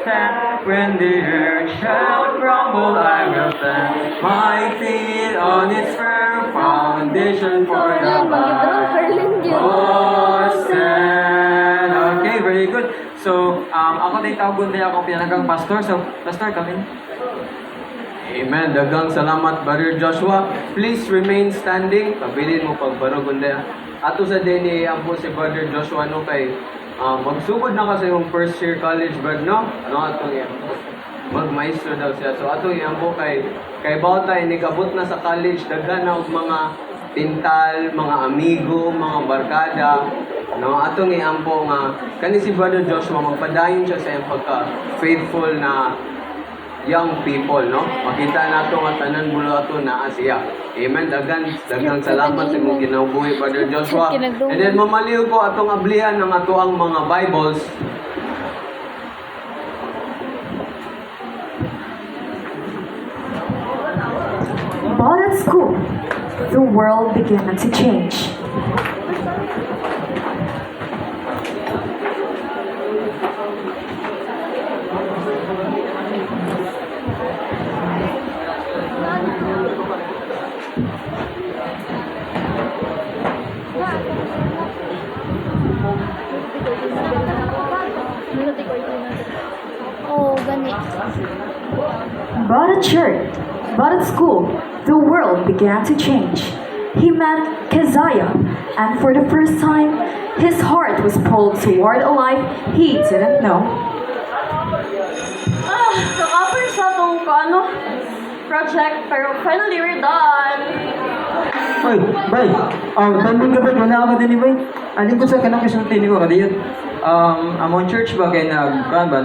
stand. When the earth shall crumble, I will stand. My feet on its firm foundation for the Bible stand. Okay, very good. So, ako din tawag din akong pinanagang pastor. So, pastor, come in. Amen. Dagang salamat, Brother Joshua. Please remain standing. Pabilin mo pagbarugon din. Ato sa din ni Ampo si Brother Joshua no kay magsugod na kasi yung first year college bag no? Ano atong yan? Magmaestro daw siya. So atong Ampo kay bawta inigabot na sa college daghan na og mga tintal, mga amigo, mga barkada. No, atong Ampo nga kani si Brother Joshua magpadayon siya sa iyang pagka faithful na young people, no? Makita nato nga tanan bulo ato na siya. Amen. Daghang salamat sa imong ginabuhi, Brother Joshua. And then mamaliw ko atong ablihan ng ato ang mga Bibles. But at school, the world began to change. Oh, gani. But at church, but at school, the world began to change. He met Keziah, and for the first time, his heart was pulled toward a life he didn't know. Nakapin sa itong project, pero finally we're done. Oy, bay. Tanong ka ba na ako din bay? Alin ko sa kanang kasulti ni ko kadiyot. Among church ba kay nagplan ba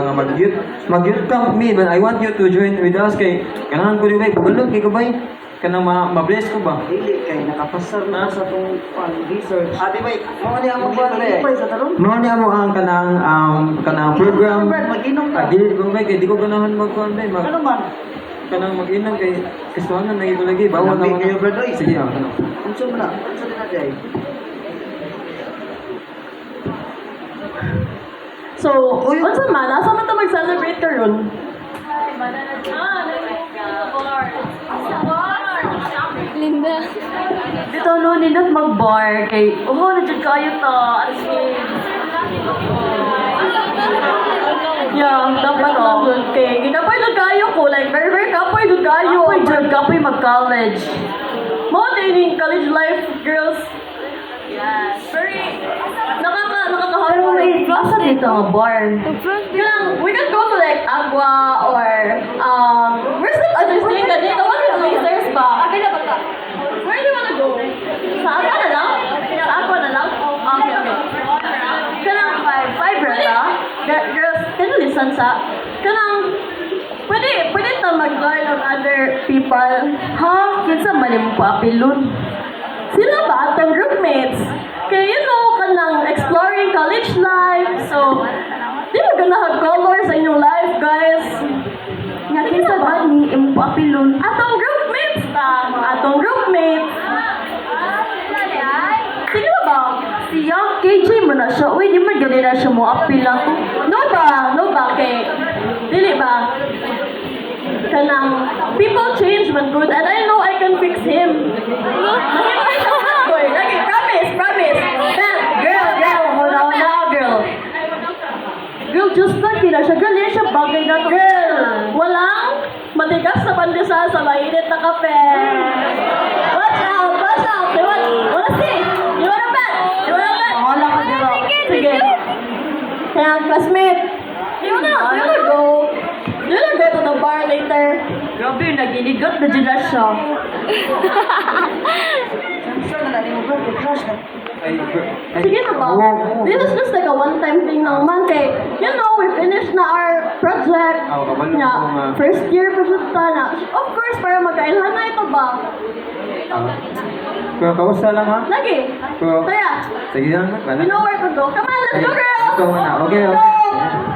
nga mag-youth camp me, but I want you to join with us kay kanahan ko rin bay pagulog kay ko bay. Kanang ma-bless ko ba? Dili kay nakapasar na sa tong research. Adi bay, mo ni amo ba sa talon? Mao ni amo ang kanang program. Mag-inom ka. Dili ko bay kay di ko ganahan magkuan bay. Ano man? Kanang mag-inom kay kastuhanan na ito lagi bawal na Kayo, brother. Sige, kanang. Unsa man na? Unsa din na day? So, unsa man, asa man ta mag-celebrate karon? Linda. Dito no nindot mag-bar kay na jud kayo ta. Yeah, dapat lang kay ginapoy jud kayo ko like very kapoy jud kayo. Kapoy mag-college. Mo din college life, girls. Yes. Very nakakaharong wait. Asa dito ang bar? We can go to like Agua or where's the other thing that dito? What are the lasers ba? Akin na ba ka? Where do you wanna go? Sa Agua na lang? Sa Agua na lang? Okay. Kanang five rata? Girls, can you listen sa? Kanang pwede ta mag-learn of other people. Ha? Kinsa malim pa pilon? Sila ba atong groupmates? Kaya kanang exploring college life. So, di ba ganahan color sa inyong life, guys? Nga kinsa ba ni imong papilon? Atong groupmates ta. Atong groupmates. Sige ba? Si Young KJ mo na siya. Uy, di man gani na siya mo apil lang. No ba? Kay, dili ba? Kanang, people change man good and I know I can fix him. Lagi, promise. Girl, hold on now, girl. Girl, just like na siya. Girl, yan siya bagay na to. Girl, walang matigas na pandesal sa mainit na kape. Watch out. Wanna see? You wanna bet? Wala ka dito. Sige. Kaya, classmate, you wanna go to the bar later? Grabe, naginigot na dyan na siya. Unsa na ni mo ba? Crush na. Sige na ba? This is just like a one-time thing lang man kay, we finished na our project. First year pa siya na. Of course, para magkailhan na ito ba? Kamusta lang ha? Lagi. Kaya, Sige lang. you know where to go. Come on, let's go, girls! Okay. Go!